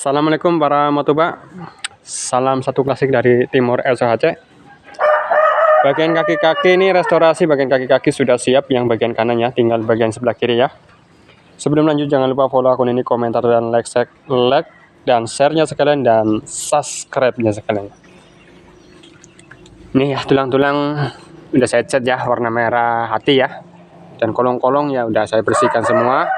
Assalamualaikum para motoba. Salam satu klasik dari Timur LCHC. Bagian kaki-kaki ini restorasi, bagian kaki-kaki sudah siap, yang bagian kanannya tinggal bagian sebelah kiri ya. Sebelum lanjut jangan lupa follow akun ini, komentar dan like dan share-nya sekalian, dan subscribe-nya sekalian. Ini ya tulang-tulang udah saya cat ya, warna merah hati ya. Dan kolong-kolong ya udah saya bersihkan semua.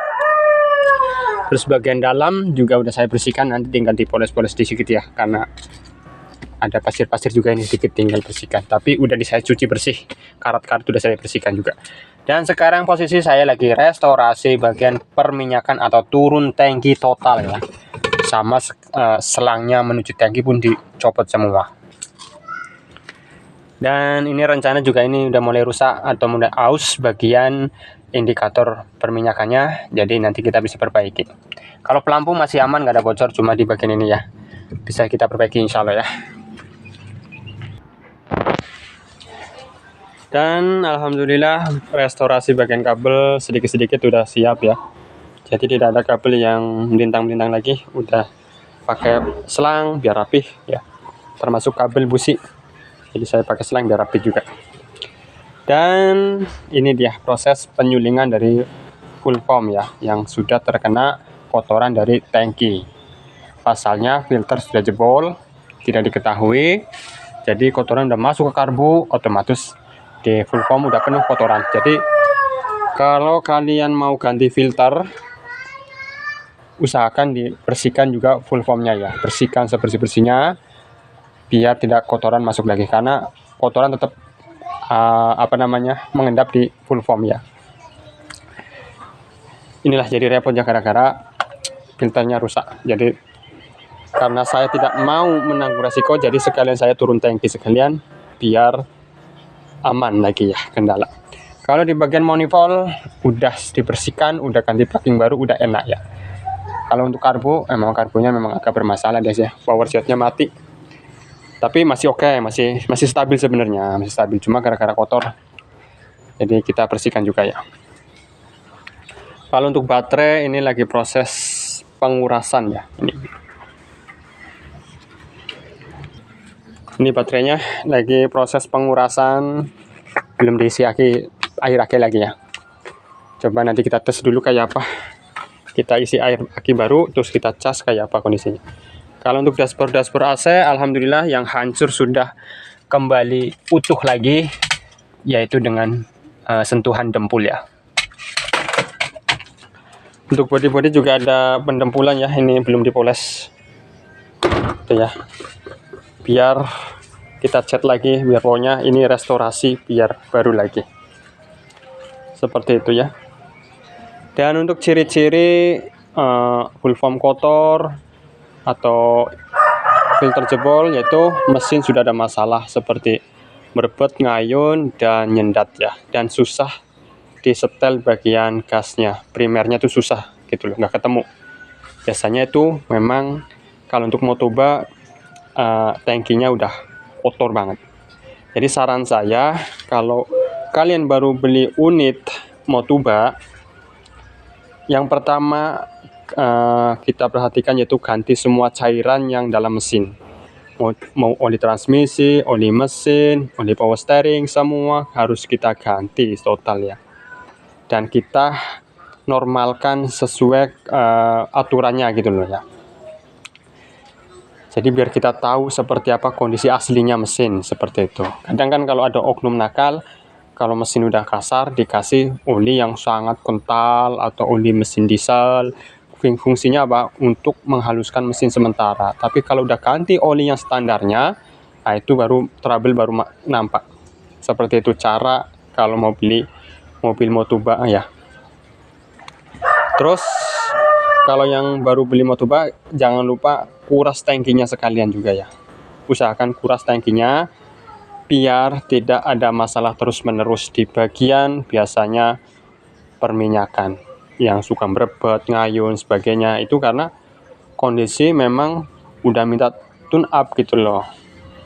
Terus bagian dalam juga udah saya bersihkan, nanti tinggal dipoles-poles sedikit ya, karena ada pasir-pasir juga ini, sedikit tinggal bersihkan. Tapi udah saya cuci bersih, karat-karat udah saya bersihkan juga. Dan sekarang posisi saya lagi restorasi bagian perminyakan atau turun tangki total ya. Sama selangnya menuju tangki pun dicopot semua. Dan ini rencana juga ini udah mulai rusak atau mulai aus bagian indikator perminyakannya, jadi nanti kita bisa perbaiki. Kalau pelampung masih aman, nggak ada bocor, cuma di bagian ini ya bisa kita perbaiki insya Allah ya. Dan alhamdulillah restorasi bagian kabel sedikit-sedikit udah siap ya, jadi tidak ada kabel yang melintang-melintang lagi, udah pakai selang biar rapih ya, termasuk kabel busi, jadi saya pakai selang biar rapih juga. Dan ini dia proses penyulingan dari full foam ya, yang sudah terkena kotoran dari tangki. Pasalnya filter sudah jebol, tidak diketahui, jadi kotoran udah masuk ke karbu, otomatis di full foam udah penuh kotoran. Jadi kalau kalian mau ganti filter, usahakan dibersihkan juga full foamnya ya, bersihkan sebersih-bersihnya biar tidak kotoran masuk lagi, karena kotoran tetap mengendap di full foam ya. Inilah jadi repotnya gara-gara filternya rusak. Jadi karena saya tidak mau menanggung resiko, jadi sekalian saya turun tangki sekalian biar aman lagi ya kendala. Kalau di bagian manifold udah dibersihkan, udah ganti packing baru, udah enak ya. Kalau untuk karbu, karbunya memang agak bermasalah guys ya, power jetnya mati. Tapi masih oke, masih stabil sebenarnya, masih stabil, cuma gara-gara kotor. Jadi kita bersihkan juga ya. Kalau untuk baterai ini lagi proses pengurasan ya. Ini baterainya lagi proses pengurasan, belum diisi air aki lagi ya. Coba nanti kita tes dulu kayak apa. Kita isi air aki baru, terus kita cas kayak apa kondisinya. Kalau untuk dashboard AC, alhamdulillah yang hancur sudah kembali utuh lagi, yaitu dengan sentuhan dempul ya. Untuk bodi-bodi juga ada pendempulan ya, ini belum dipoles. Itu ya. Biar kita cat lagi, biar pokoknya ini restorasi biar baru lagi. Seperti itu ya. Dan untuk ciri-ciri full foam kotor atau filter jebol, yaitu mesin sudah ada masalah seperti merebet, ngayun, dan nyendat ya, dan susah disetel bagian gasnya, primernya tuh susah gitu loh, nggak ketemu. Biasanya itu memang kalau untuk motoba tangkinya udah kotor banget. Jadi saran saya, kalau kalian baru beli unit motoba, yang pertama kita perhatikan yaitu ganti semua cairan yang dalam mesin, mau oli transmisi, oli mesin, oli power steering, semua harus kita ganti total ya. Dan kita normalkan sesuai aturannya gitu loh ya. Jadi biar kita tahu seperti apa kondisi aslinya mesin, seperti itu. Kadang kan kalau ada oknum nakal, kalau mesin udah kasar dikasih oli yang sangat kental atau oli mesin diesel. Fungsinya apa? Untuk menghaluskan mesin sementara. Tapi kalau udah ganti oli yang standarnya, nah itu baru trouble baru nampak. Seperti itu cara kalau mau beli mobil motoba ya. Terus kalau yang baru beli motoba, jangan lupa kuras tangkinya sekalian juga ya. Usahakan kuras tangkinya biar tidak ada masalah terus-menerus di bagian biasanya perminyakan yang suka merebet, ngayun, sebagainya. Itu karena kondisi memang udah minta tune up gitu loh.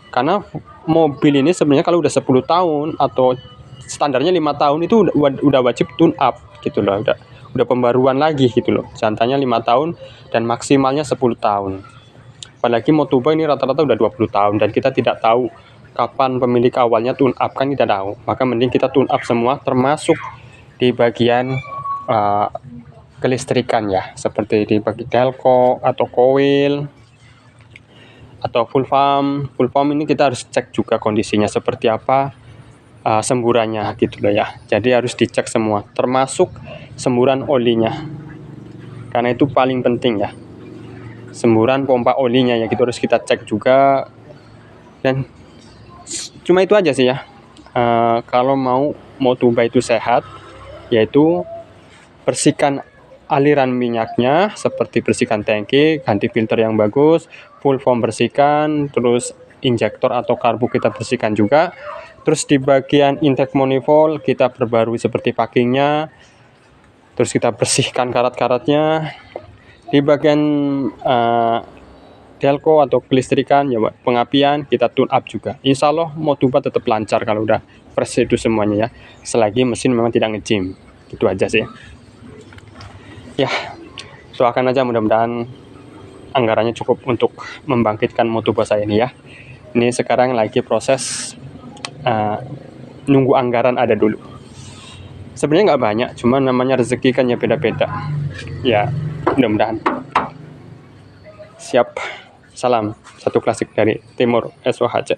Karena mobil ini sebenarnya kalau udah 10 tahun atau standarnya 5 tahun itu udah wajib tune up gitu loh. udah pembaruan lagi gitu loh. Jantannya 5 tahun dan maksimalnya 10 tahun. Apalagi Motoba ini rata-rata udah 20 tahun dan kita tidak tahu kapan pemilik awalnya tune up, kan kita tahu. Maka mending kita tune up semua, termasuk di bagian kelistrikan ya, seperti di bagian delco atau coil atau full pump. Full pump ini kita harus cek juga kondisinya seperti apa, semburannya gitu loh ya. Jadi harus dicek semua, termasuk semburan olinya, karena itu paling penting ya. Semburan pompa olinya ya, gitu harus kita cek juga. Dan cuma itu aja sih ya. Kalau mau Motoba itu sehat, yaitu bersihkan aliran minyaknya, seperti bersihkan tangki, ganti filter yang bagus, full form bersihkan, terus injektor atau karbu kita bersihkan juga. Terus di bagian intake manifold kita perbarui seperti packingnya, terus kita bersihkan karat-karatnya. Di bagian delco atau kelistrikan ya, pengapian kita tune up juga. Insya Allah Motoba tetap lancar kalau udah fresh itu semuanya ya, selagi mesin memang tidak nge-jam. Itu aja sih ya. Doakan aja mudah-mudahan anggarannya cukup untuk membangkitkan Motoba saya ini ya. Ini sekarang lagi proses nunggu anggaran ada dulu. Sebenarnya nggak banyak, cuma namanya rezeki kan ya beda-beda ya. Mudah-mudahan siap. Salam satu klasik dari Timur SOHC.